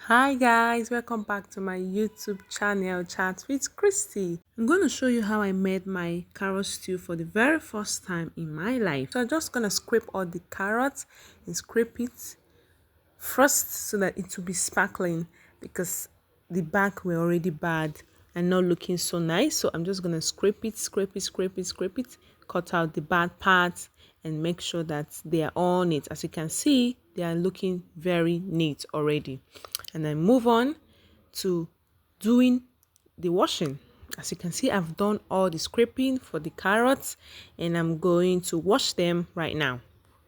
Hi guys, welcome back to my YouTube channel Chat with Christy. I'm going to show you how I made my carrot stew for the very first time in my life. So I'm just going to scrape all the carrots and scrape it first so that it will be sparkling because the back were already bad and not looking so nice. So I'm just going to scrape it, cut out the bad parts and make sure that they are all neat. As you can see, they are looking very neat already. And I move on to doing the washing. As you can see, I've done all the scraping for the carrots and I'm going to wash them right now.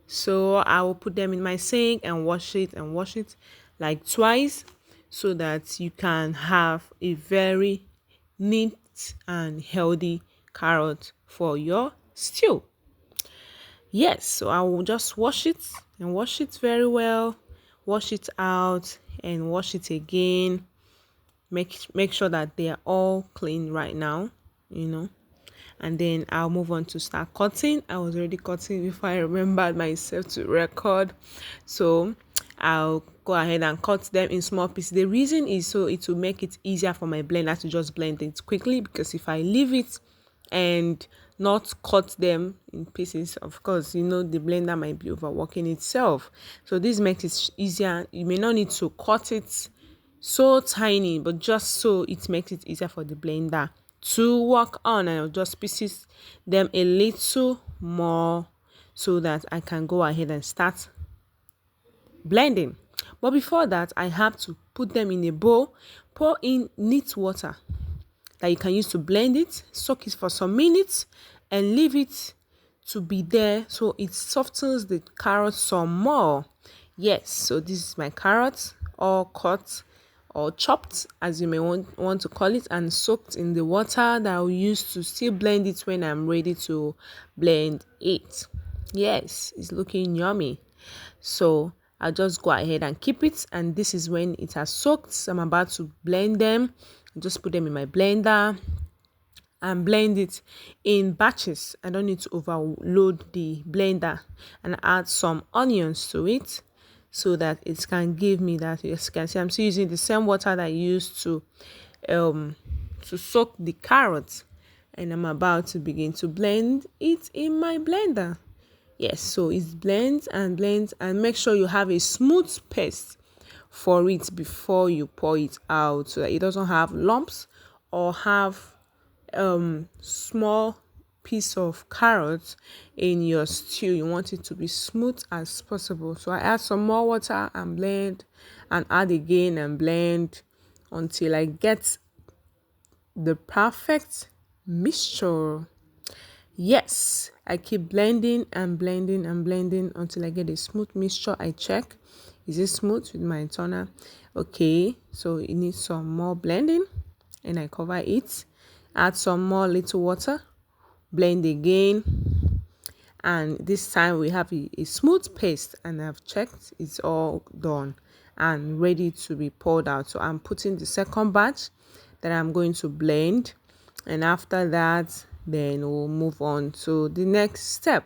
So I will put them in my sink and wash it like twice so that you can have a very neat and healthy carrot for your stew. Yes, so I will just wash it and wash it very well, wash it out and wash it again. Make sure that they are all clean right now, and then I'll move on to start cutting. I was already cutting before I remembered myself to record, so I'll go ahead and cut them in small pieces. The reason is so it will make it easier for my blender to just blend it quickly, because if I leave it and not cut them in pieces, of course the blender might be overworking itself. So this makes it easier. You may not need to cut it so tiny, but just so it makes it easier for the blender to work on, and I'll just pieces them a little more so that I can go ahead and start blending. But before that, I have to put them in a bowl, pour in neat water that you can use to blend it, soak it for some minutes and leave it to be there so it softens the carrot some more. Yes, so this is my carrots all cut or chopped, as you may want to call it, and soaked in the water that I'll use to still blend it when I'm ready to blend it. Yes, it's looking yummy. So I'll just go ahead and keep it, and this is when it has soaked. So I'm about to blend them. I'll just put them in my blender and blend it in batches. I don't need to overload the blender, and add some onions to it so that it can give me that. As you can see, I'm still using the same water that I used to soak the carrots, and I'm about to begin to blend it in my blender. Yes, so it blends and blends, and make sure you have a smooth paste for it before you pour it out so that it doesn't have lumps or have small piece of carrot in your stew. You want it to be smooth as possible. So I add some more water and blend, and add again and blend until I get the perfect mixture. Yes, I keep blending and blending and blending until I get a smooth mixture. I check, is it smooth with my toner? Okay, so it needs some more blending, and I cover it, add some more little water, blend again, and this time we have a smooth paste, and I've checked it's all done and ready to be poured out. So I'm putting the second batch that I'm going to blend, and after that then we'll move on to the next step.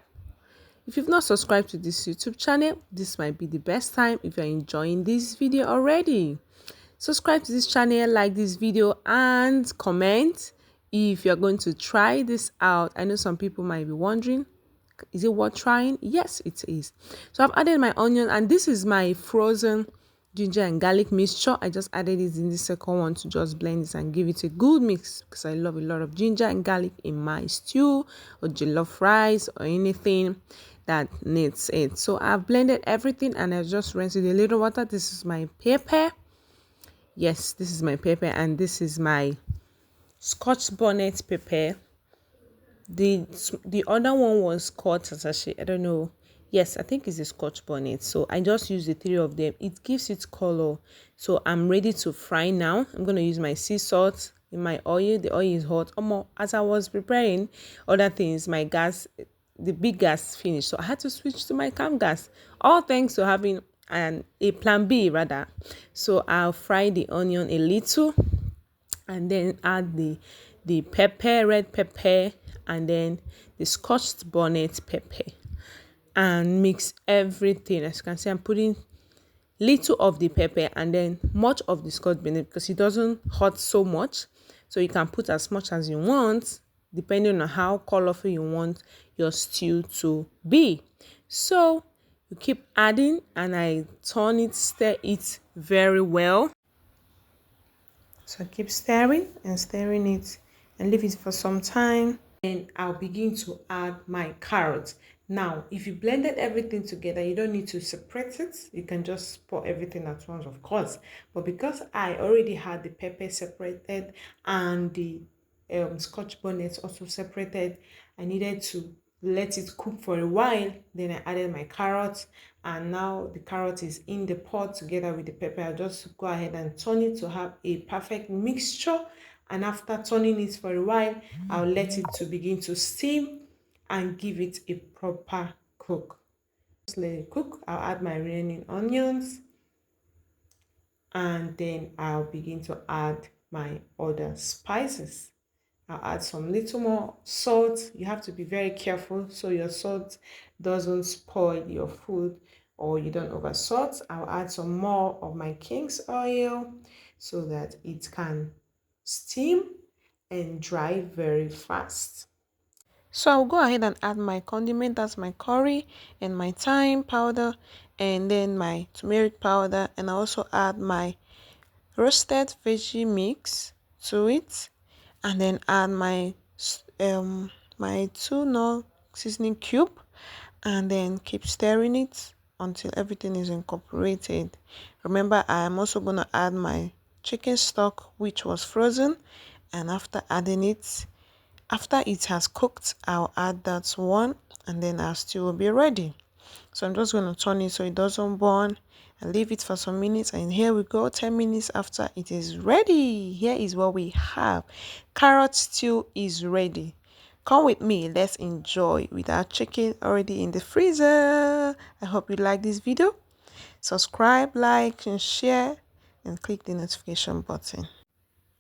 If you've not subscribed to this YouTube channel, this might be the best time. If you're enjoying this video already, subscribe to this channel, like this video, and comment if you're going to try this out. I know some people might be wondering, is it worth trying? Yes, it is. So I've added my onion, and this is my frozen ginger and garlic mixture. I just added it in the second one to just blend this and give it a good mix, because I love a lot of ginger and garlic in my stew or jollof rice or anything that needs it. So I've blended everything, and I just rinsed it a little water. This is my pepper. Yes, this is my pepper, and this is my Scotch bonnet pepper. The other one was called sachet. I don't know. Yes, I think it's a Scotch bonnet. So I just use the three of them. It gives it color. So I'm ready to fry now. I'm gonna use my sea salt in my oil. The oil is hot. As I was preparing other things, my gas, the big gas finished, so I had to switch to my camp gas. All thanks to having a plan B rather. So I'll fry the onion a little, and then add the pepper, red pepper, and then the Scotch bonnet pepper, and mix everything. As you can see, I'm putting little of the pepper and then much of the Scotch bonnet because it doesn't hurt so much. So you can put as much as you want depending on how colorful you want your stew to be. So you keep adding and I turn it, stir it very well. So keep stirring and stirring it and leave it for some time. And I'll begin to add my carrots. Now, if you blended everything together, you don't need to separate it. You can just pour everything at once, of course. But because I already had the pepper separated and the Scotch bonnet also separated, I needed to let it cook for a while. Then I added my carrots, and now the carrot is in the pot together with the pepper. I just go ahead and turn it to have a perfect mixture, and after turning it for a while, I'll let it to begin to steam and give it a proper cook. Just let it cook. I'll add my remaining onions, and then I'll begin to add my other spices. I'll add some little more salt. You have to be very careful so your salt doesn't spoil your food or you don't over salt. I'll add some more of my king's oil so that it can steam and dry very fast. So I'll go ahead and add my condiment, that's my curry and my thyme powder and then my turmeric powder, and I also add my roasted veggie mix to it, and then add my 2 knorr seasoning cube, and then keep stirring it until everything is incorporated. Remember, I am also going to add my chicken stock which was frozen, and after adding it, after it has cooked, I'll add that one, and then our stew will be ready. So I'm just going to turn it so it doesn't burn and leave it for some minutes. And here we go, 10 minutes after it is ready. Here is what we have. Carrot stew is ready. Come with me, let's enjoy with our chicken already in the freezer. I hope you like this video. Subscribe, like, and share, and click the notification button.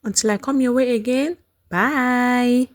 Until I come your way again, bye.